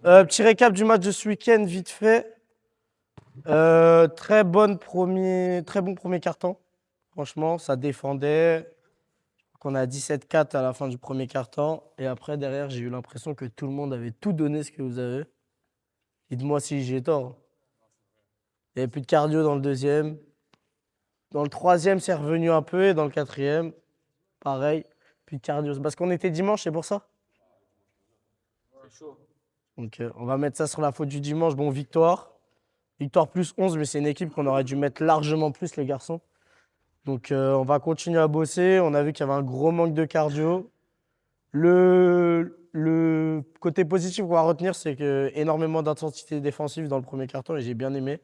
Petit récap du match de ce week-end, vite fait. Très bon premier quart-temps. Franchement, ça défendait. On a 17-4 à la fin du premier quart-temps. Et après, derrière, j'ai eu l'impression que tout le monde avait tout donné ce que vous avez. Dites-moi si j'ai tort. Il n'y avait plus de cardio dans le deuxième. Dans le troisième, c'est revenu un peu. Et dans le quatrième, pareil, plus de cardio. C'est parce qu'on était dimanche, c'est pour ça? C'est chaud. Donc, on va mettre ça sur la faute du dimanche. Bon, victoire. Victoire plus 11, mais c'est une équipe qu'on aurait dû mettre largement plus, les garçons. Donc, on va continuer à bosser. On a vu qu'il y avait un gros manque de cardio. Le côté positif qu'on va retenir, c'est que énormément d'intensité défensive dans le premier quart-temps et j'ai bien aimé.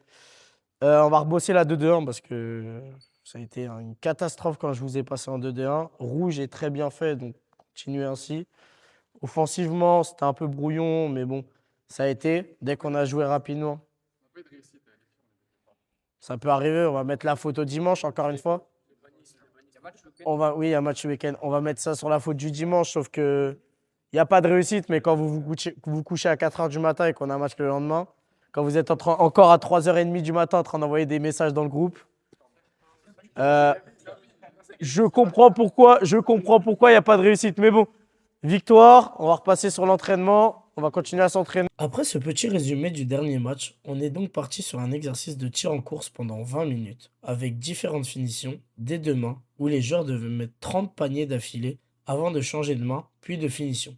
On va rebosser la 2-2-1 parce que ça a été une catastrophe quand je vous ai passé en 2-2-1. Rouge est très bien fait, donc continuez ainsi. Offensivement, c'était un peu brouillon, mais bon, ça a été. Dès qu'on a joué rapidement, ça peut arriver. On va mettre la photo dimanche, encore une fois. Oui, il y a match week-end. On va mettre ça sur la faute du dimanche, sauf que il n'y a pas de réussite, mais quand vous couchez à 4h du matin et qu'on a un match le lendemain, quand vous êtes encore à 3h30 du matin en train d'envoyer des messages dans le groupe, je comprends pourquoi il n'y a pas de réussite. Mais bon, victoire, on va repasser sur l'entraînement, on va continuer à s'entraîner. Après ce petit résumé du dernier match, on est donc parti sur un exercice de tir en course pendant 20 minutes, avec différentes finitions, des deux mains, où les joueurs devaient mettre 30 paniers d'affilée avant de changer de main, puis de finition.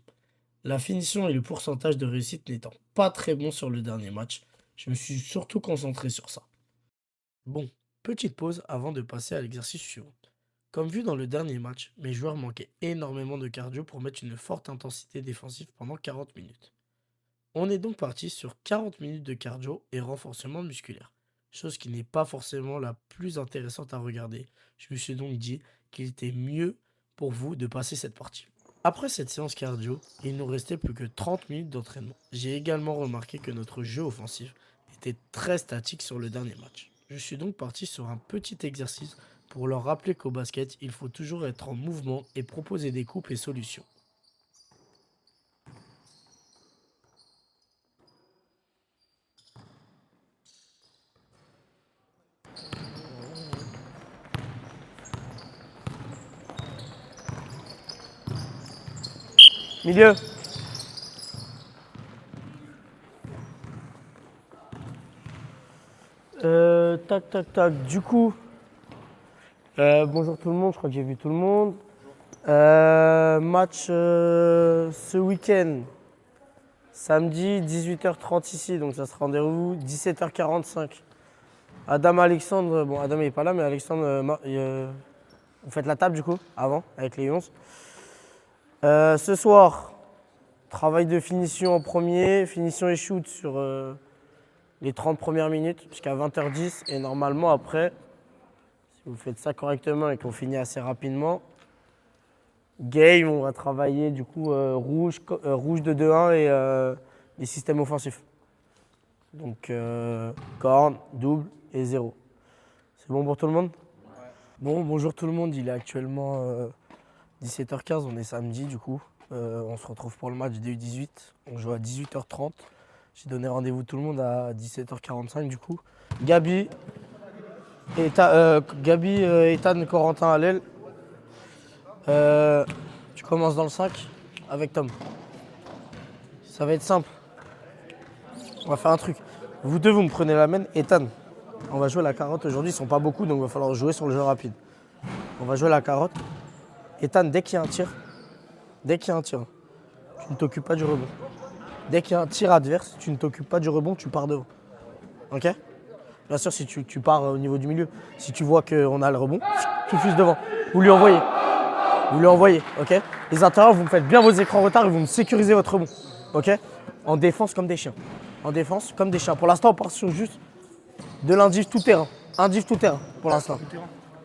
La finition et le pourcentage de réussite n'étant pas très bon sur le dernier match, je me suis surtout concentré sur ça. Bon, petite pause avant de passer à l'exercice suivant. Comme vu dans le dernier match, mes joueurs manquaient énormément de cardio pour mettre une forte intensité défensive pendant 40 minutes. On est donc parti sur 40 minutes de cardio et renforcement musculaire, chose qui n'est pas forcément la plus intéressante à regarder. Je me suis donc dit qu'il était mieux pour vous de passer cette partie. Après cette séance cardio, il nous restait plus que 30 minutes d'entraînement. J'ai également remarqué que notre jeu offensif était très statique sur le dernier match. Je suis donc parti sur un petit exercice pour leur rappeler qu'au basket, il faut toujours être en mouvement et proposer des coupes et solutions. Milieu. Tac, tac, tac. Du coup, bonjour tout le monde, je crois que j'ai vu tout le monde. Match ce week-end, samedi 18h30 ici, donc ça sera rendez-vous 17h45. Adam Alexandre, bon Adam il n'est pas là, mais Alexandre, vous faites la table du coup, avant, avec les 11. Ce soir, travail de finition en premier, finition et shoot sur les 30 premières minutes, jusqu'à 20h10. Et normalement, après, si vous faites ça correctement et qu'on finit assez rapidement, game, on va travailler du coup rouge de 2-1 et les systèmes offensifs. Donc, corne, double et 0. C'est bon pour tout le monde? Ouais. Bon, bonjour tout le monde, il est actuellement 17h15, on est samedi du coup. On se retrouve pour le match des U18. On joue à 18h30. J'ai donné rendez-vous tout le monde à 17h45 du coup. Gabi, Ethan, Corentin à l'aile. Tu commences dans le 5 avec Tom. Ça va être simple. On va faire un truc. Vous deux, vous me prenez la main. Ethan, on va jouer la carotte aujourd'hui. Ils sont pas beaucoup, donc il va falloir jouer sur le jeu rapide. On va jouer la carotte. Ethan, dès qu'il y a un tir, tu ne t'occupes pas du rebond. Dès qu'il y a un tir adverse, tu ne t'occupes pas du rebond, tu pars devant. Ok? Bien sûr, si tu pars au niveau du milieu, si tu vois qu'on a le rebond, tu fuses devant. Vous lui envoyez, ok? Les intérieurs, vous me faites bien vos écrans retard et vous me sécurisez votre rebond. Ok? En défense comme des chiens. Pour l'instant, on part sur juste de l'indiv tout terrain. Indiv tout terrain pour l'instant.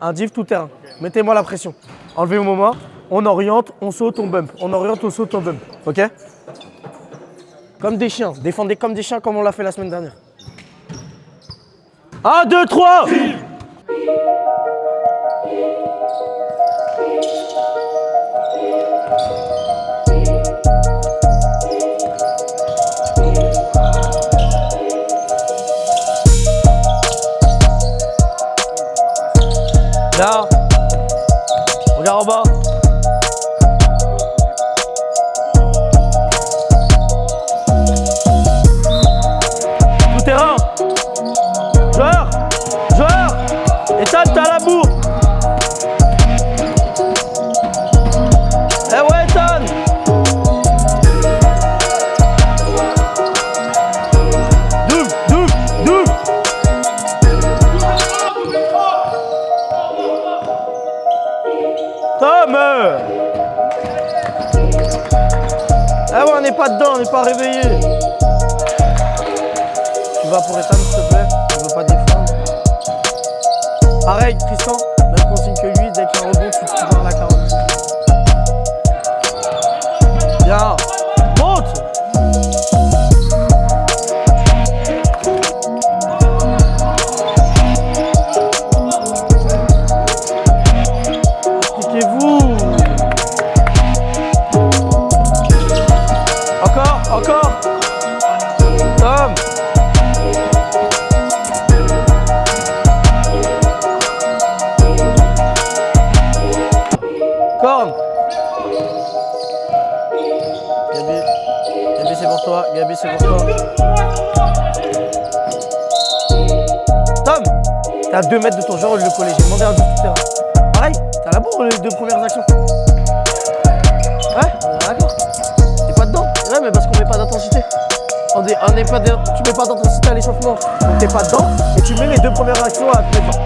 Indiv tout terrain. Mettez-moi la pression. Enlevez au moment. On oriente, on saute, on bump. Ok? Comme des chiens. Défendez comme des chiens comme on l'a fait la semaine dernière. 1, 2, 3! Bien. Regarde en bas. Tout terrain. Joueur. Ethan, t'as la bourre. Eh ouais, Ethan. Double. Tom. Ah ouais, on n'est pas dedans, on n'est pas réveillé. Tu vas pour Ethan, s'il te plaît. Je veux pas défendre. Pareil, Tristan, même consigne que lui, dès qu'il y a un rebond, tu vas à la carotte. Bien. Monte. Expliquez-vous. Encore. Tom. Corne. Gabi, c'est pour toi. Tom, t'es à 2 mètres de ton joueur, le collège. J'ai demandé un but tout terrain. Pareil, t'as la bourre les 2 premières actions. Ouais, d'accord. T'es pas dedans. Ouais, mais parce qu'on met pas d'intensité. Tu mets pas d'intensité à l'échauffement. Donc t'es pas dedans et tu mets les 2 premières actions à te mettre dedans.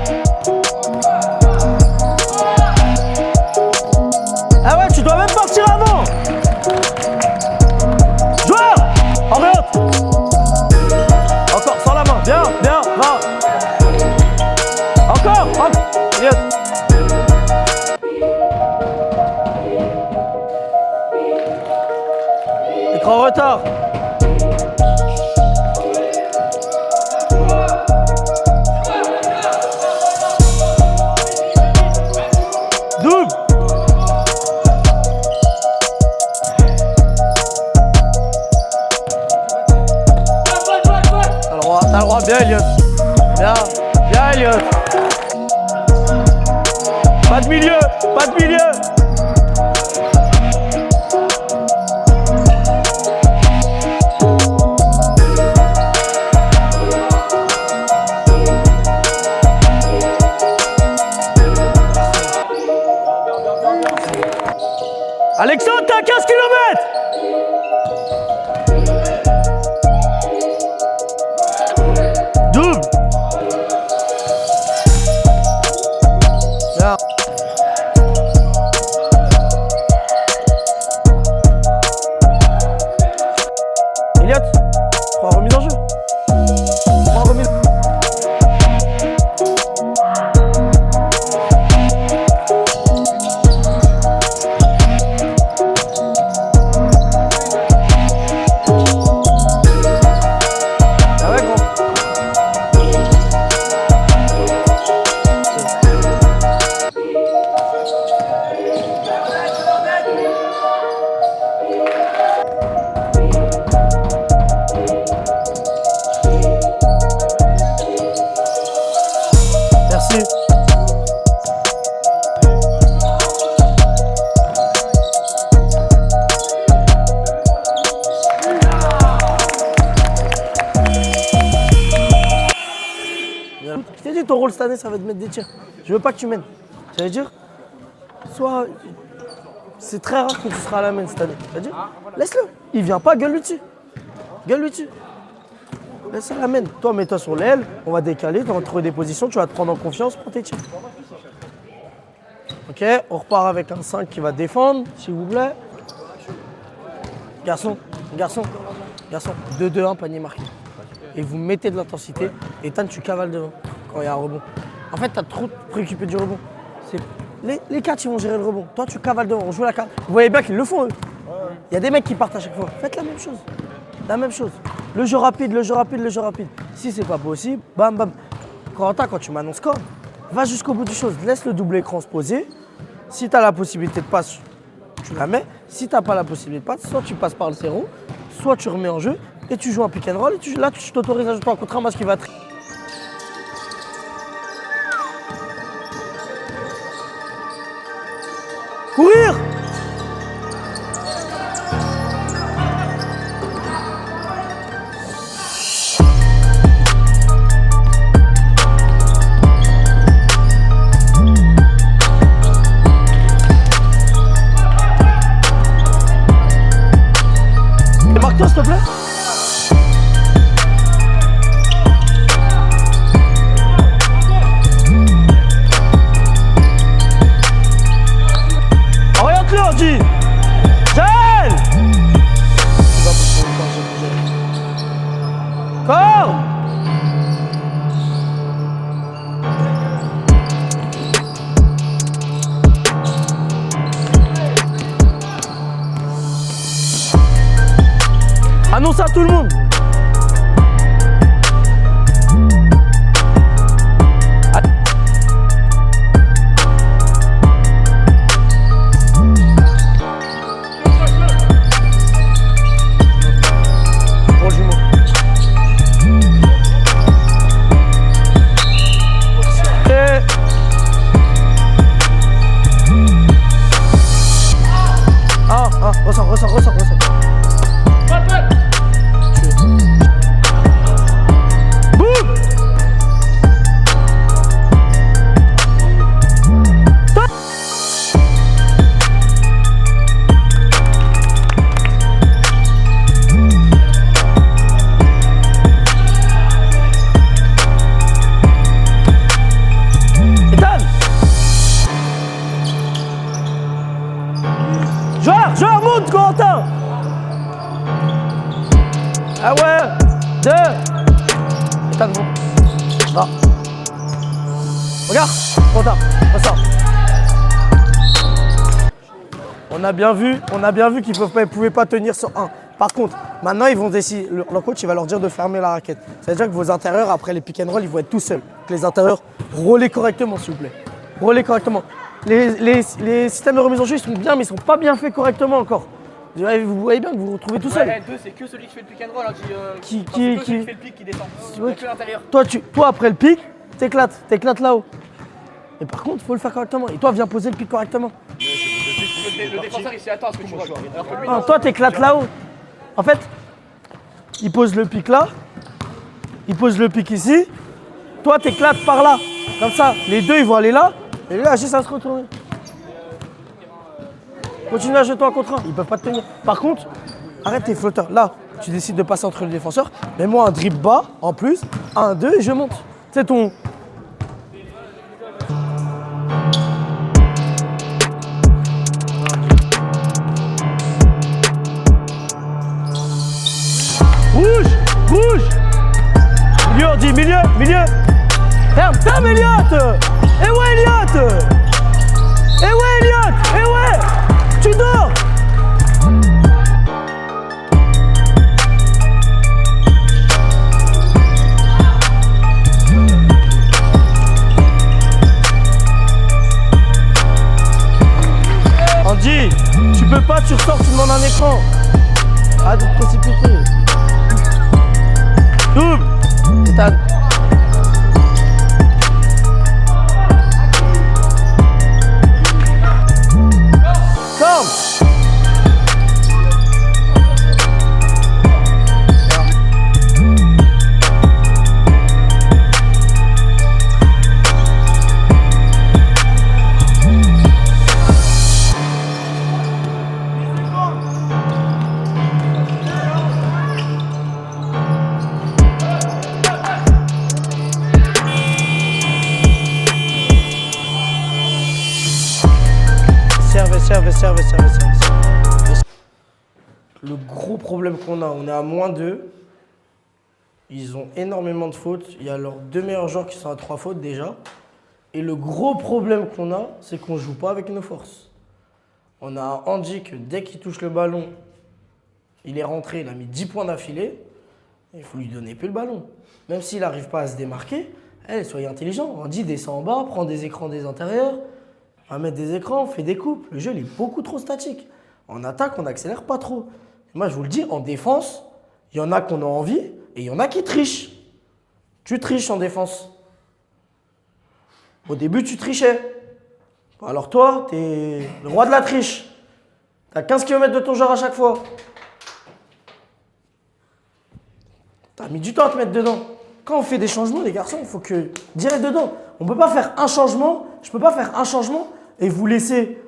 Ah ouais, tu dois même partir avant. Joueur, oriente. Encore, sans la main. Bien, va. Encore. Elliot. Écran en retard. Double. T'as le droit, bien Elliot. Bien Elliot. Pas de milieu. Alexandre, t'as 15 km. Double. Bien. Elliot, prends remise en jeu. Merci. Je t'ai dit, ton rôle cette année, ça va être de mettre des tirs. Je veux pas que tu mènes. Ça veut dire, soit c'est très rare que tu seras à la main cette année. Ça veut dire, laisse-le. Il vient pas, gueule-lui dessus. Laisse-le à la main. Toi, mets-toi sur l'aile, on va décaler, tu vas trouver des positions, tu vas te prendre en confiance, prends tes tirs. Ok, on repart avec un 5 qui va défendre, s'il vous plaît. Garçon. 2-2-1, panier marqué. Et vous mettez de l'intensité. Et Tan, tu cavales devant quand il y a un rebond. En fait, tu as trop préoccupé du rebond. Les 4, ils vont gérer le rebond. Toi, tu cavales devant. On joue la carte. Vous voyez bien qu'ils le font, eux. Il y a des mecs qui partent à chaque fois. Faites la même chose. Le jeu rapide. Si c'est pas possible, bam, bam. Quand tu m'annonces score, va jusqu'au bout du chose. Laisse le double écran se poser. Si tu as la possibilité de passe, tu la mets. Si tu n'as pas la possibilité de passe, soit tu passes par le 0, soit tu remets en jeu et tu joues un pick and roll. Et là, tu t'autorises à jouer contre un match qui va Courir! Marque-toi, s'il te plaît. Oriente-le, Andy. Gel. Corps. Annonce à tout le monde. Bon jumeau. Et... ressors. Joueur, monte, Corentin. Ah ouais. 2. Ethan, bon. Non. Regarde, Corentin, ressort. On a bien vu qu'ils ne pouvaient pas tenir sur 1. Par contre, maintenant, ils vont décider. Leur coach, il va leur dire de fermer la raquette. Ça veut dire que vos intérieurs, après les pick and roll, ils vont être tout seuls. Que les intérieurs, roulez correctement, s'il vous plaît. Roulez correctement. Les systèmes de remise en jeu, ils sont bien, mais ils sont pas bien faits correctement encore. Vous voyez bien que vous vous retrouvez tout seul. Ouais, L2, c'est que celui qui fait le pick and roll hein, qui celui qui fait le pick qui descend. Ouais. Que l'intérieur. Toi, après le pic, t'éclates là-haut. Mais par contre, il faut le faire correctement. Et toi, viens poser le pic correctement. Le défenseur, il s'y attend à ce que tu vois. Alors que lui, Non, toi, t'éclates là-haut. En fait, il pose le pic là. Il pose le pic ici. Toi, t'éclates par là. Comme ça, les deux, ils vont aller là. Et là, juste à se retourner. Continue à jeter un contre un. Ils peuvent pas te tenir. Par contre, arrête tes flotteurs. Là, tu décides de passer entre les défenseurs. Mets-moi un dribble bas en plus. 1, 2 et je monte. C'est ton. Bouge. Milieu, on dit milieu. Ferme, Elliot. Eh ouais, Elliot. Tu dors. Andy, tu peux pas, tu ressors, tu demandes un écran. Arrête de te précipiter. Double. Ethan. Serve. Le gros problème qu'on a, on est à -2. Ils ont énormément de fautes. Il y a leurs 2 meilleurs joueurs qui sont à 3 fautes déjà. Et le gros problème qu'on a, c'est qu'on ne joue pas avec nos forces. On a Andy que dès qu'il touche le ballon, il est rentré, il a mis 10 points d'affilée. Il faut lui donner plus le ballon. Même s'il n'arrive pas à se démarquer, soyez intelligent. Andy descend en bas, prend des écrans des intérieurs. On va mettre des écrans, on fait des coupes. Le jeu, il est beaucoup trop statique. En attaque, on n'accélère pas trop. Et moi, je vous le dis, en défense, il y en a qu'on a envie et il y en a qui trichent. Tu triches en défense. Au début, tu trichais. Alors toi, t'es le roi de la triche. T'as 15 km de ton genre à chaque fois. T'as mis du temps à te mettre dedans. Quand on fait des changements, les garçons, il faut que direct dedans. On ne peut pas faire un changement. Je ne peux pas faire un changement et vous laisser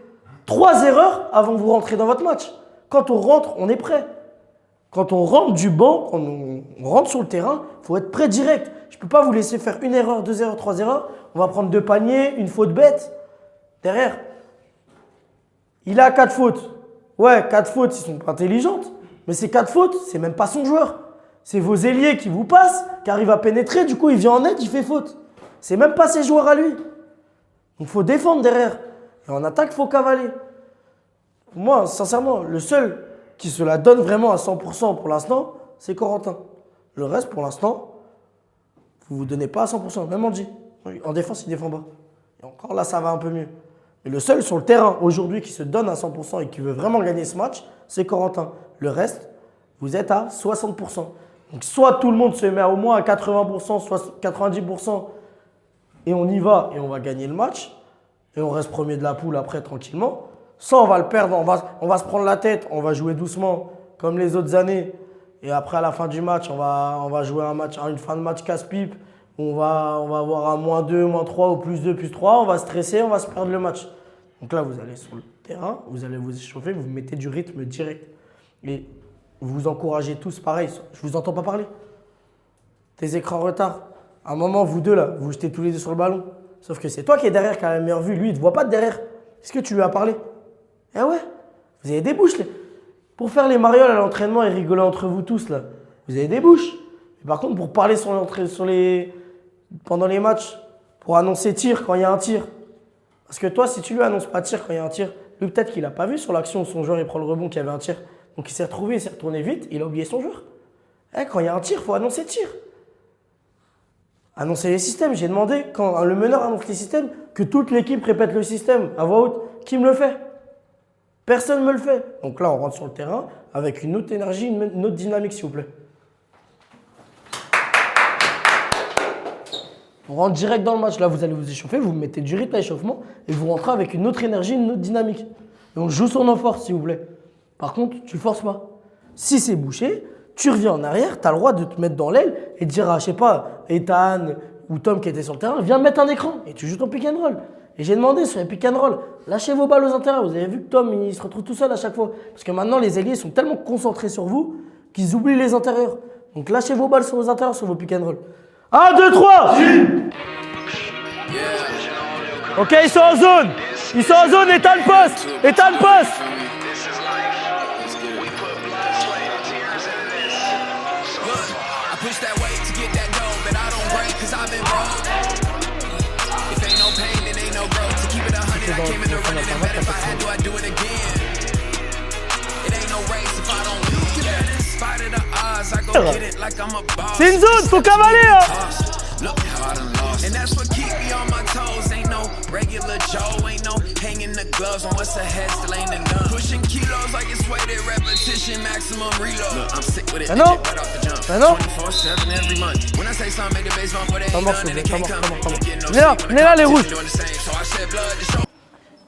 3 erreurs avant que vous rentrez dans votre match. Quand on rentre, on est prêt. Quand on rentre du banc, quand on rentre sur le terrain, il faut être prêt direct. Je ne peux pas vous laisser faire 1 erreur, 2 erreurs, 3 erreurs. On va prendre 2 paniers, une faute bête. Derrière, il a 4 fautes. Ouais, 4 fautes, ils sont pas intelligentes. Mais ces 4 fautes, c'est même pas son joueur. C'est vos ailiers qui vous passent, qui arrivent à pénétrer. Du coup, il vient en aide, il fait faute. C'est même pas ses joueurs à lui. Donc, il faut défendre derrière. Et en attaque, il faut cavaler. Moi, sincèrement, le seul qui se la donne vraiment à 100% pour l'instant, c'est Corentin. Le reste, pour l'instant, vous ne vous donnez pas à 100%. Même Andy. En défense, il ne défend pas. Et encore là, ça va un peu mieux. Mais le seul sur le terrain aujourd'hui qui se donne à 100% et qui veut vraiment gagner ce match, c'est Corentin. Le reste, vous êtes à 60%. Donc soit tout le monde se met au moins à 80%, soit 90% et on y va et on va gagner le match et on reste premier de la poule après tranquillement. Soit on va le perdre, on va se prendre la tête, on va jouer doucement comme les autres années et après à la fin du match, on va jouer une fin de match casse-pipe. On va avoir un -2, -3 ou +2, +3. On va stresser, on va se perdre le match. Donc là, vous allez sur le terrain, vous allez vous échauffer, vous mettez du rythme direct. Et vous vous encouragez tous pareil. Je vous entends pas parler. Tes écrans en retard. À un moment, vous deux là, vous jetez tous les deux sur le ballon. Sauf que c'est toi qui es derrière, qui a la meilleure vue. Lui, il ne te voit pas de derrière. Est-ce que tu lui as parlé? Eh ouais, vous avez des bouches. Pour faire les marioles à l'entraînement et rigoler entre vous tous là, vous avez des bouches. Mais par contre, pour parler pendant les matchs, pour annoncer tir quand il y a un tir. Parce que toi, si tu lui annonces pas tir quand il y a un tir, lui peut-être qu'il n'a pas vu sur l'action où son joueur il prend le rebond qu'il y avait un tir. Donc il s'est retrouvé, il s'est retourné vite, il a oublié son joueur. Quand il y a un tir, il faut annoncer tir. Annoncer les systèmes. J'ai demandé, quand le meneur annonce les systèmes, que toute l'équipe répète le système à voix haute. Qui me le fait? Personne ne me le fait. Donc là, on rentre sur le terrain avec une autre énergie, une autre dynamique, s'il vous plaît. On rentre direct dans le match. Là, vous allez vous échauffer, vous mettez du rythme à l'échauffement et vous rentrez avec une autre énergie, une autre dynamique. Et on joue sur nos forces, s'il vous plaît. Par contre, tu forces pas. Si c'est bouché, tu reviens en arrière, tu as le droit de te mettre dans l'aile et de dire à, je sais pas, Ethan ou Tom qui était sur le terrain, viens mettre un écran et tu joues ton pick and roll. Et j'ai demandé sur les pick and roll, lâchez vos balles aux intérieurs. Vous avez vu que Tom, il se retrouve tout seul à chaque fois. Parce que maintenant, les ailiers sont tellement concentrés sur vous qu'ils oublient les intérieurs. Donc lâchez vos balles sur vos intérieurs, sur vos pick and roll. 1, 2, 3 Ok, ils sont en zone. Ils sont en zone, Ethan poste. Ethan poste. C'est une zone, faut cavaler hein. And that's what keep me on my toes. Ain't no regular Joe, ain't no hanging the gloves on what's ahead, still ain't enough. Pushing kilos like it's weighted repetition, maximum reload. I'm sick with it. Right off the jump. 24/7 every month. When I say something, make the bass bump, but they ain't done and it can't come. Venez là, les rouges.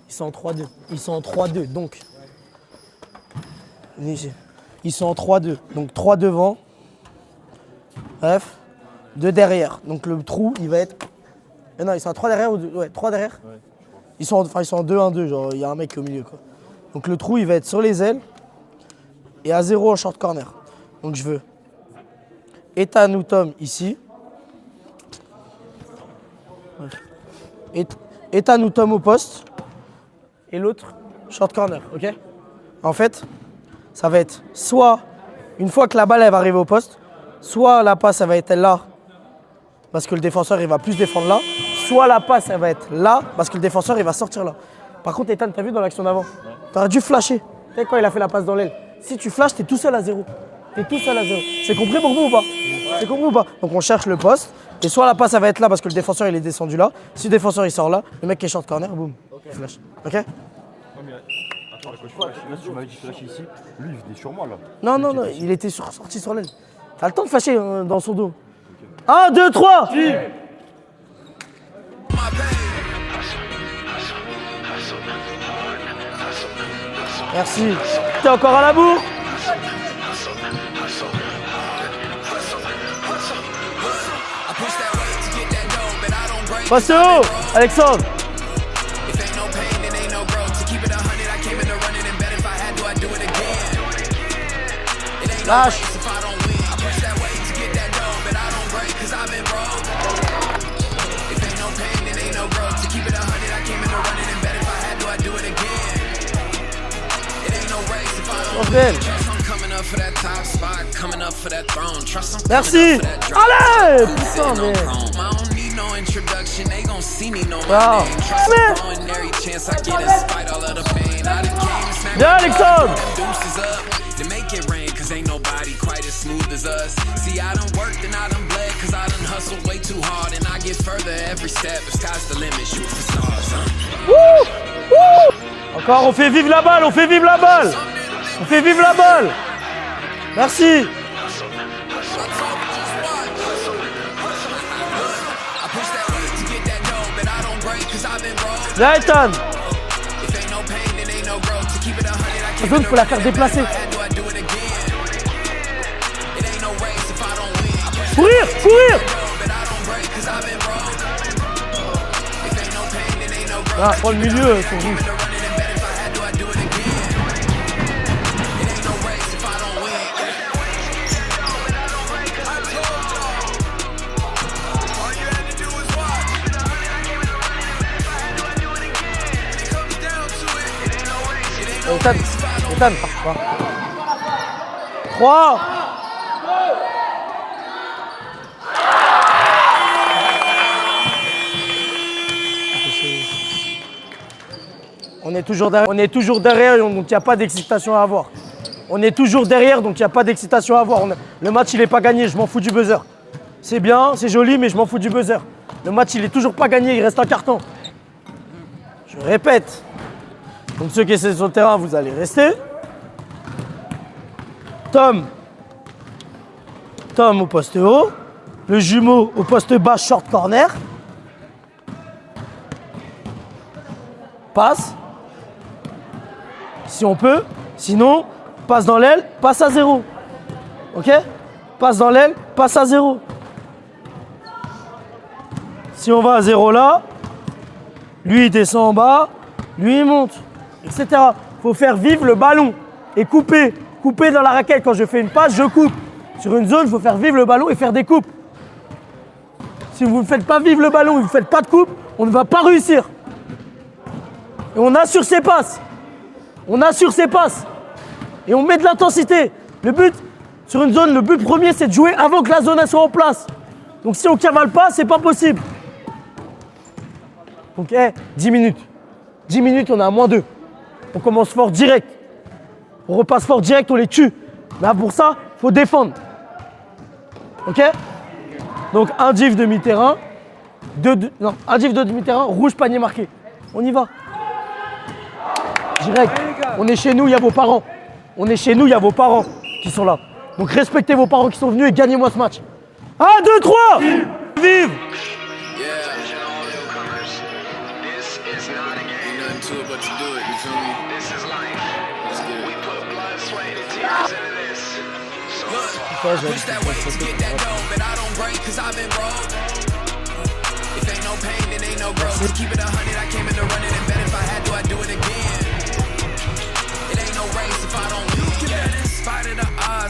Ils sont en 3-2. Ils sont en 3-2, donc. Ils sont en 3-2. Donc 3 devant. Bref. 2 derrière. Donc le trou, il va être. Non, ils sont à 3 derrière ou 2... Ouais, 3 derrière. Ouais. Ils sont en 2-1-2, genre il y a un mec au milieu quoi. Donc le trou, il va être sur les ailes et à 0 en short corner. Donc je veux Ethan ou Tom ici. Ouais. Ethan ou Tom au poste et l'autre short corner, ok? En fait, ça va être soit une fois que la balle elle va arriver au poste, soit la passe elle va être là parce que le défenseur il va plus défendre là, soit la passe elle va être là parce que le défenseur il va sortir là. Par contre, Ethan, t'as vu dans l'action d'avant, t'aurais dû flasher. Tu sais quand il a fait la passe dans l'aile. Si tu flashes, t'es tout seul à 0. T'es tout seul à 0. C'est compris pour vous ou pas? C'est compris ou pas? Donc on cherche le poste et soit la passe elle va être là parce que le défenseur il est descendu là. Si le défenseur il sort là, le mec qui est short corner, boum, il flash. Ok? Attends, là, tu m'avais dit flasher ici. Lui, il venait sur moi là. Non, il était sorti sur l'aile. T'as le temps de flasher dans son dos. 1, 2, 3 Hey, Merci. T'es encore à la bourre. Passe haut, Alexandre. Lâche. Merci. Allez. Putain, mais... Wow. Bien, Alexandre. To make it rain, cause ain't nobody quite as smooth as us. See, I done worked and I done bled, cause I done hustled way too hard. And I get further every step, the sky's the limit, shoot for stars, huh? Wouh! Wouh! Encore, on fait vivre la balle, on fait vivre la balle! On fait vivre la balle! Merci! Là, Ethan! La zone, faut la faire déplacer. Courir, courir. Ah, prends le milieu, c'est vous. Ethan, 3. On est toujours derrière, donc il n'y a pas d'excitation à avoir. On est toujours derrière, donc il n'y a pas d'excitation à avoir. Le match, il n'est pas gagné, je m'en fous du buzzer. C'est bien, c'est joli, mais je m'en fous du buzzer. Le match, il n'est toujours pas gagné, il reste un carton. Je répète. Donc ceux qui essaient sur le terrain, vous allez rester. Tom au poste haut. Le jumeau au poste bas, short corner. Passe. Si on peut. Sinon, passe dans l'aile, passe à 0. Ok? Passe dans l'aile, passe à 0. Si on va à 0 là, lui il descend en bas, lui il monte, etc. Il faut faire vivre le ballon et couper. Couper dans la raquette. Quand je fais une passe, je coupe. Sur une zone, il faut faire vivre le ballon et faire des coupes. Si vous ne faites pas vivre le ballon et vous ne faites pas de coupe, on ne va pas réussir. Et on assure ses passes. On assure ses passes. Et on met de l'intensité. Le but, sur une zone, le but premier, c'est de jouer avant que la zone elle soit en place. Donc si on ne cavale pas, c'est pas possible. Donc 10 minutes. 10 minutes, on est à -2. On commence fort direct. On repasse fort direct, on les tue. Mais pour ça, il faut défendre. Ok? Donc un div demi-terrain. Un div de demi-terrain, rouge panier marqué. On y va. Direct. On est chez nous, il y a vos parents. On est chez nous, il y a vos parents qui sont là. Donc respectez vos parents qui sont venus et gagnez-moi ce match. 1, 2, 3. Vive!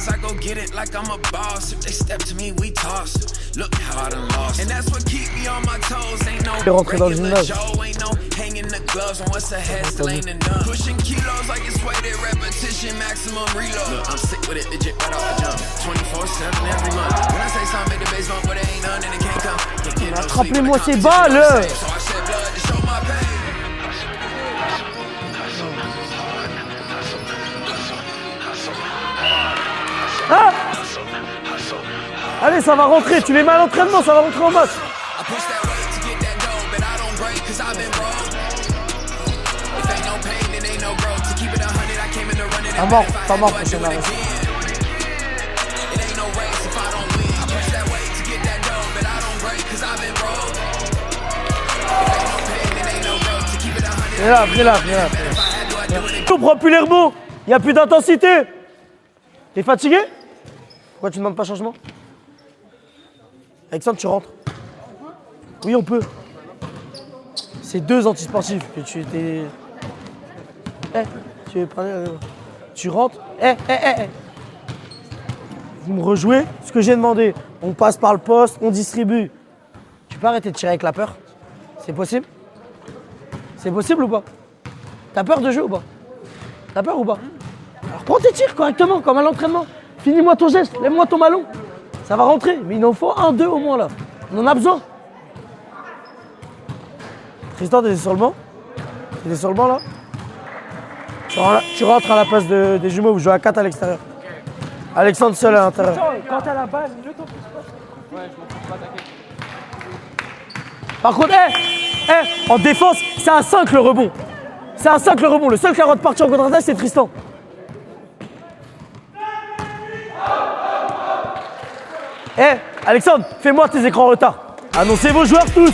I go get it like I'm a boss. If they step to me, we toss. Look how I done lost. And that's what keep me on my toes. Ain't no regular show, ain't no hanging the gloves on what's ahead, still ain't enough. Pushing kilos like it's weighted repetition, maximum reload. Look, I'm sick with it, legit right off the jump. 24/7 every month. When I say something, make the bass bump, but it ain't none and it can't come. Attrapez-moi ces balles! So I shed blood to show my pain. Ah! Allez, ça va rentrer, tu les mets à l'entraînement, ça va rentrer en match. Pas mort, prochaine arrêt. Viens là. On prend plus les rebonds. Il n'y a plus d'intensité. T'es fatigué? Pourquoi tu ne demandes pas changement? Alexandre, tu rentres. Oui, on peut. C'est 2 antisportifs que tu étais... tu veux parler... Tu rentres. Vous me rejouez ce que j'ai demandé. On passe par le poste, on distribue. Tu peux arrêter de tirer avec la peur? C'est possible? C'est possible ou pas? T'as peur de jouer ou pas? T'as peur ou pas? Alors prends tes tirs correctement, comme à l'entraînement. Finis-moi ton geste, lève-moi ton ballon. Ça va rentrer, mais il en faut 1, 2 au moins là. On en a besoin. Tristan, t'es sur le banc? T'es sur le banc là? Tu rentres à la place des jumeaux, vous jouez à 4 à l'extérieur. Alexandre seul à l'intérieur. Quand t'as la balle, le temps. Par contre, en défense, c'est un 5 le rebond. C'est un 5 le rebond. Le seul qui a le droit de partir en contre-attaque, c'est Tristan. Alexandre, fais-moi tes écrans en retard. Annoncez vos joueurs tous.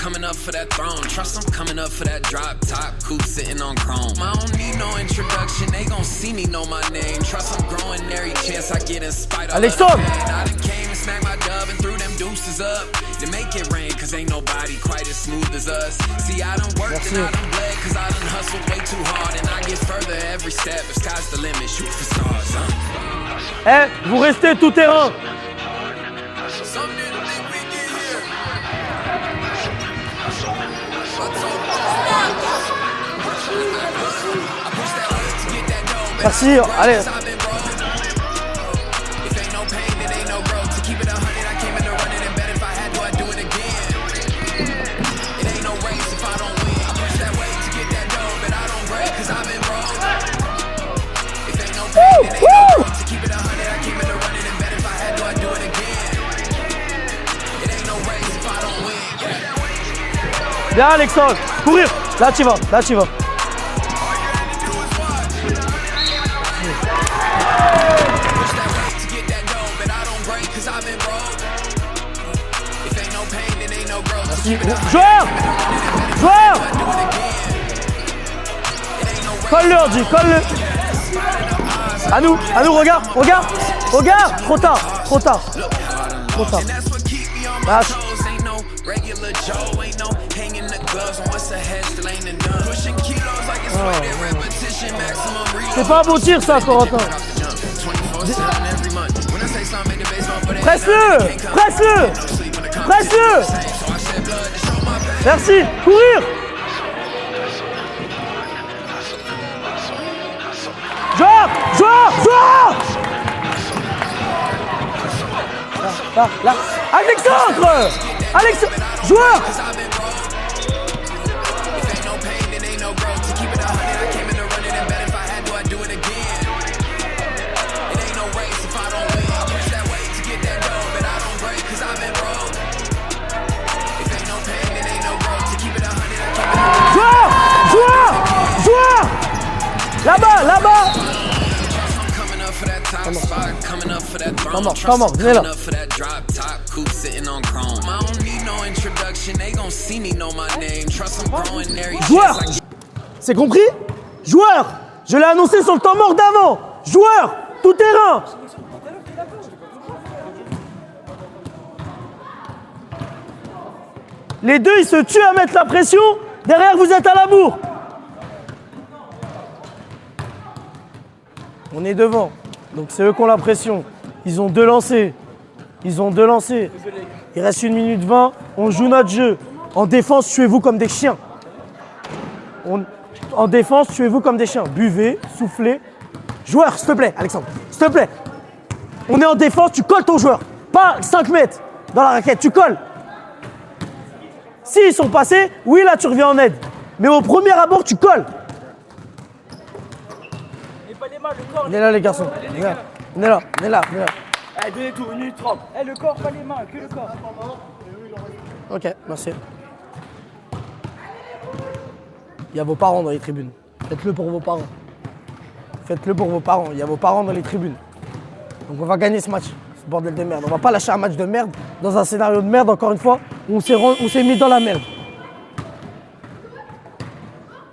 Coming up for that throne, trust I'm coming up for that drop top, coupe sitting on chrome. I don't need no introduction, they gon' see me know my name. Trust I'm growing every chance I get in spite of Alexandre. I done came and snagged my dub and threw them deuces up. To make it rain, cause ain't nobody quite as smooth as us. See, I done worked and I done bled, cause I done hustled way too hard. And I get further every step, if sky's the limit, shoot for stars. Vous restez tout terrain. Some didn't think we get here. Merci, allez. Bien Alexandre, courir. Là tu vas, là tu vas. Merci. Joueur, joueur. Colle-le Ordi, colle-le. À nous, regarde, regarde, regarde. Trop tard, trop tard. Trop tard. Lâche. C'est pas un beau tir ça, Corentin. Presse-le, presse-le, presse-le. Merci, courir. Joueur, joueur, joueur. Là. Alexandre, Alexandre, joueur. Là-bas, là-bas. Pas mort, venez là. Joueur. C'est compris? Joueur. Je l'ai annoncé sur le temps mort d'avant. Joueur, tout terrain. Les deux, ils se tuent à mettre la pression. Derrière, vous êtes à la bourre. On est devant. Donc c'est eux qui ont la pression. Ils ont 2 lancers. Ils ont 2 lancers. Il reste 1 minute 20. On joue notre jeu. En défense, tuez-vous comme des chiens. En défense, tuez-vous comme des chiens. Buvez, soufflez. Joueur, s'il te plaît, Alexandre. S'il te plaît. On est en défense, tu colles ton joueur. Pas 5 mètres dans la raquette, tu colles. S'ils sont passés, oui, là, tu reviens en aide. Mais au premier abord, tu colles. On est là, les garçons. On est là. Allez, donnez tout, 1 minute 30. Le corps, pas les mains, que le corps. Ok, merci. Il y a vos parents dans les tribunes. Faites-le pour vos parents. Faites-le pour vos parents. Il y a vos parents dans les tribunes. Donc on va gagner ce match. Ce bordel de merde. On va pas lâcher un match de merde dans un scénario de merde, encore une fois, où on s'est mis dans la merde.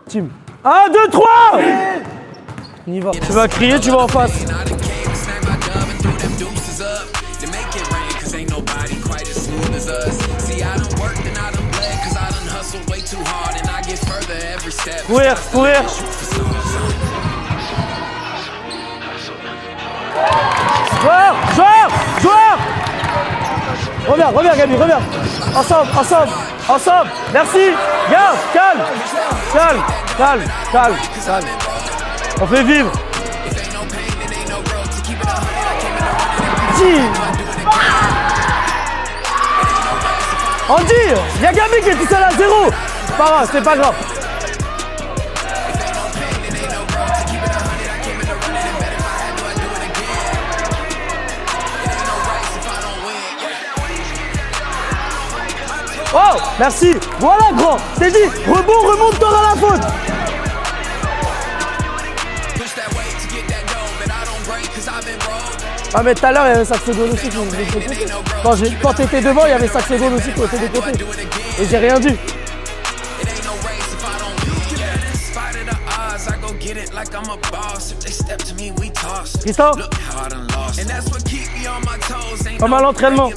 Team. 1, 2, 3. On y va. Tu vas crier, tu vas en face. Courir, courir. Joueur, joueur, joueur. Reviens, reviens Gabi, reviens. Ensemble, ensemble, ensemble. Merci. Garde, calme. Calme, calme, calme, calme. On fait vivre. Andy. Andy, il y a Gabi qui est tout seul à 0. C'est pas grave, c'est pas grave. Oh, merci. Voilà, grand. Je t'ai dit, rebond, remonte, t'auras la faute. Ah, mais tout à l'heure, il y avait 5 secondes aussi qui étaient de côté. Quand t'étais devant, il y avait 5 secondes aussi qui étaient de côté. Et j'ai rien dit. Tristan, comme à l'entraînement.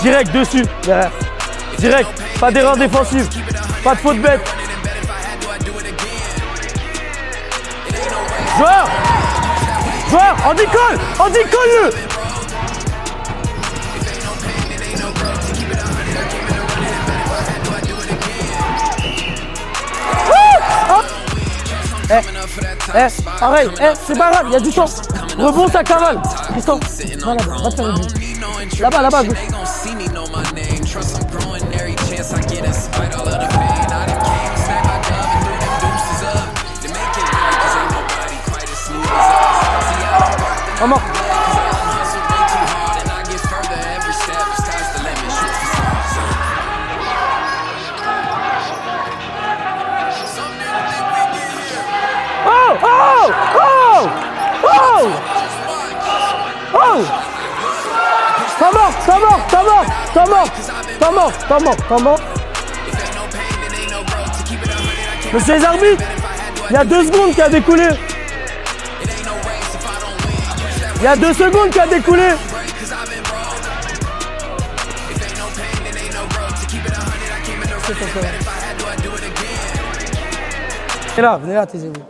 Direct dessus. Direct. Pas d'erreur défensive. Pas de faute bête. Joueur. Joueur. Andy colle. Andy colle-le. Pareil, c'est pas grave, il y a du temps. Rebond, ça cavale. Tristan, va là-bas, va te faire une but. Là-bas, là-bas, gauche. Maman. Oh! Oh! Oh! Oh! Oh! T'as mort! T'as mort! T'as mort! T'as mort! T'as mort! T'as mort! T'as mort! Monsieur les arbitres, il y a 2 secondes qui a découlé. Il y a 2 secondes qui a découlé. Venez là, taisez-vous.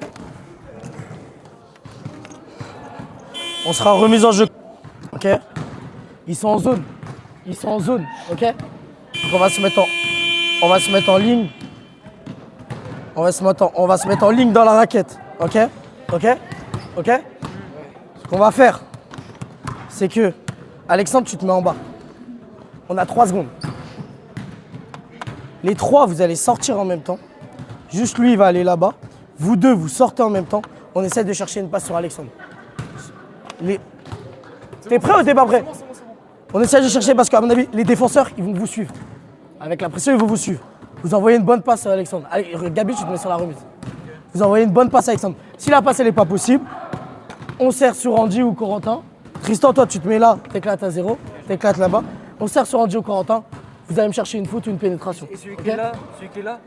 On sera remis en jeu. Ok? Ils sont en zone. Ils sont en zone. Ok? Donc on va se mettre en ligne. On va se mettre en ligne dans la raquette. Ok? Ok? Ok? Ce qu'on va faire, c'est que Alexandre, tu te mets en bas. On a 3 secondes. Les 3, vous allez sortir en même temps. Juste lui, il va aller là-bas. Vous 2, vous sortez en même temps. On essaie de chercher une passe sur Alexandre. T'es prêt ou t'es pas prêt? On essaie de chercher parce qu'à mon avis, les défenseurs, ils vont vous suivre. Avec la pression, ils vont vous suivre. Vous envoyez une bonne passe à Alexandre. Allez, Gabi, tu te mets sur la remise. Vous envoyez une bonne passe à Alexandre. Si la passe, elle n'est pas possible, on serre sur Andy ou Corentin. Tristan, toi, tu te mets là, t'éclates à 0. T'éclates là-bas. On serre sur Andy ou Corentin. Vous allez me chercher une faute ou une pénétration. Et celui qui est là? Celui qui est là?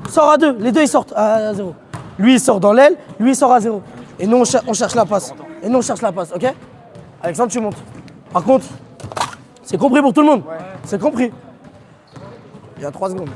Sort à 2. Les 2, ils sortent à 0. Lui, il sort dans l'aile. Lui, il sort à 0. Et nous, on cherche la passe. Et nous, on cherche la passe, ok? Alexandre, tu montes. Par contre, c'est compris pour tout le monde? Ouais. C'est compris. Il y a 3 secondes.